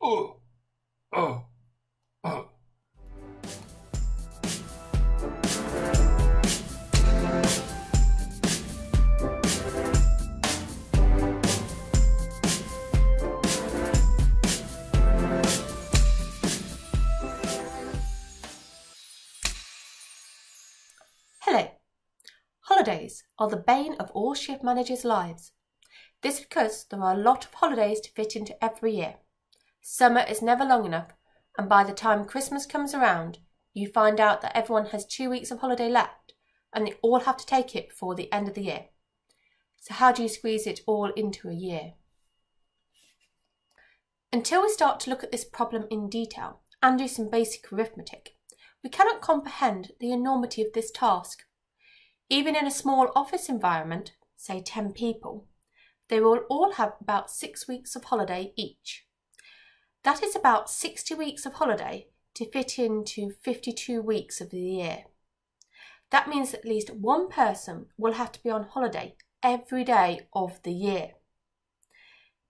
Oh, oh, oh. Hello. Holidays are the bane of all shift managers' lives. This is because there are a lot of holidays to fit into every year. Summer is never long enough, and by the time Christmas comes around, you find out that everyone has 2 weeks of holiday left, and they all have to take it before the end of the year. So how do you squeeze it all into a year? Until we start to look at this problem in detail and do some basic arithmetic, we cannot comprehend the enormity of this task. Even in a small office environment, say 10 people, they will all have about 6 weeks of holiday each. That is about 60 weeks of holiday to fit into 52 weeks of the year. That means at least one person will have to be on holiday every day of the year.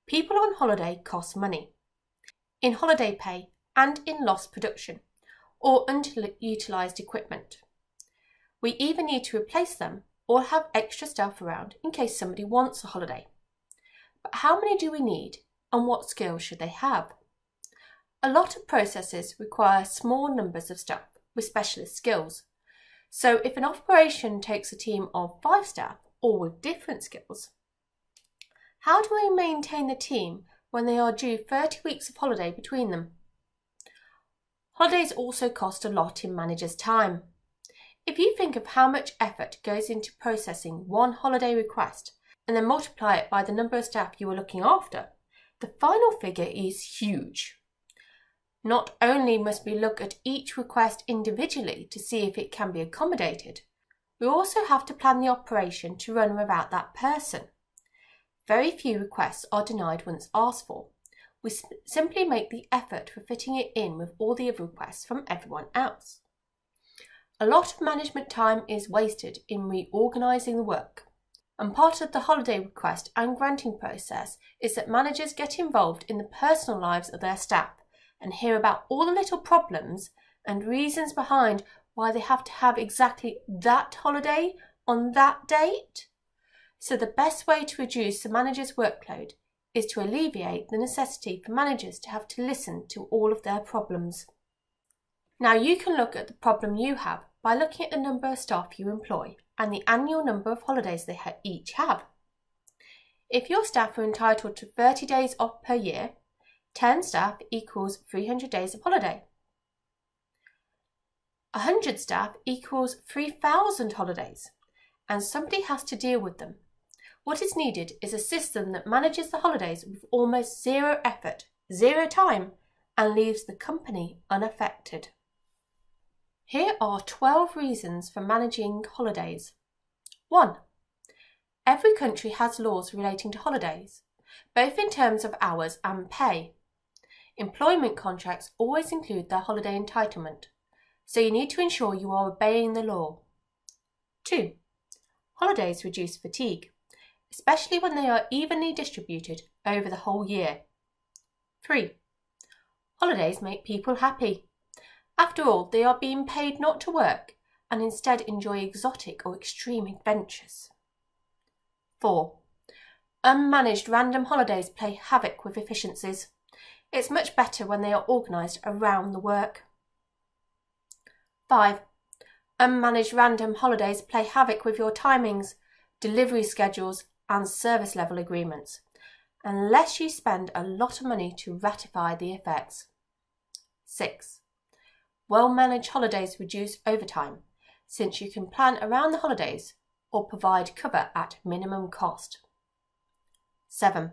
People on holiday cost money, in holiday pay and in lost production, or underutilised equipment. We either need to replace them or have extra staff around in case somebody wants a holiday. But how many do we need, and what skills should they have? A lot of processes require small numbers of staff with specialist skills. So if an operation takes a team of 5 staff, all with different skills, how do we maintain the team when they are due 30 weeks of holiday between them? Holidays also cost a lot in managers' time. If you think of how much effort goes into processing one holiday request and then multiply it by the number of staff you are looking after, the final figure is huge. Not only must we look at each request individually to see if it can be accommodated, we also have to plan the operation to run without that person. Very few requests are denied once asked for. We simply make the effort for fitting it in with all the other requests from everyone else. A lot of management time is wasted in reorganising the work, and part of the holiday request and granting process is that managers get involved in the personal lives of their staff and hear about all the little problems and reasons behind why they have to have exactly that holiday on that date. So the best way to reduce the manager's workload is to alleviate the necessity for managers to have to listen to all of their problems. Now you can look at the problem you have by looking at the number of staff you employ and the annual number of holidays they each have. If your staff are entitled to 30 days off per year, 10 staff equals 300 days of holiday. 100 staff equals 3,000 holidays, and somebody has to deal with them. What is needed is a system that manages the holidays with almost zero effort, zero time, and leaves the company unaffected. Here are 12 reasons for managing holidays. 1. Every country has laws relating to holidays, both in terms of hours and pay. Employment contracts always include their holiday entitlement, so you need to ensure you are obeying the law. 2. Holidays reduce fatigue, especially when they are evenly distributed over the whole year. 3. Holidays make people happy. After all, they are being paid not to work and instead enjoy exotic or extreme adventures. 4. Unmanaged random holidays play havoc with efficiencies. It's much better when they are organised around the work. 5. Unmanaged random holidays play havoc with your timings, delivery schedules and service level agreements, unless you spend a lot of money to ratify the effects. 6. Well-managed holidays reduce overtime, since you can plan around the holidays or provide cover at minimum cost. 7.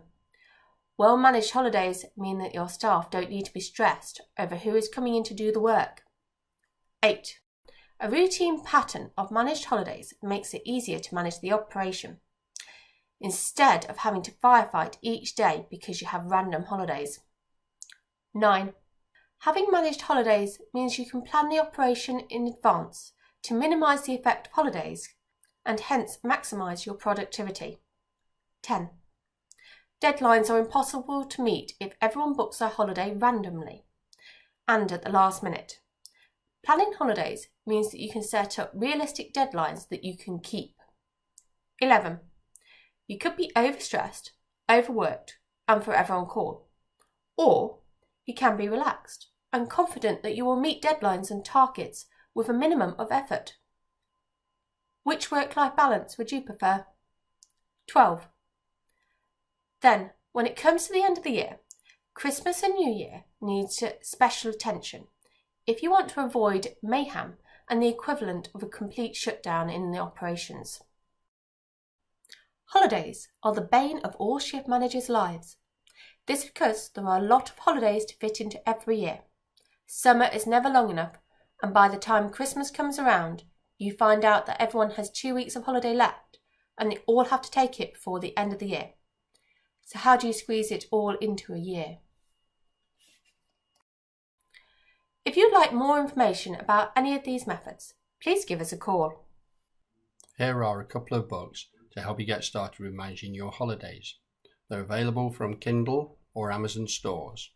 Well-managed holidays mean that your staff don't need to be stressed over who is coming in to do the work. 8. A routine pattern of managed holidays makes it easier to manage the operation, instead of having to firefight each day because you have random holidays. 9. Having managed holidays means you can plan the operation in advance to minimise the effect of holidays and hence maximise your productivity. 10. Deadlines are impossible to meet if everyone books their holiday randomly and at the last minute. Planning holidays means that you can set up realistic deadlines that you can keep. 11. You could be overstressed, overworked, and forever on call. Or you can be relaxed and confident that you will meet deadlines and targets with a minimum of effort. Which work-life balance would you prefer? 12. Then, when it comes to the end of the year, Christmas and New Year needs special attention if you want to avoid mayhem and the equivalent of a complete shutdown in the operations. Holidays are the bane of all shift managers' lives. This because there are a lot of holidays to fit into every year. Summer is never long enough, and by the time Christmas comes around, you find out that everyone has 2 weeks of holiday left, and they all have to take it before the end of the year. So how do you squeeze it all into a year? If you'd like more information about any of these methods, please give us a call. Here are a couple of books to help you get started with managing your holidays. They're available from Kindle or Amazon stores.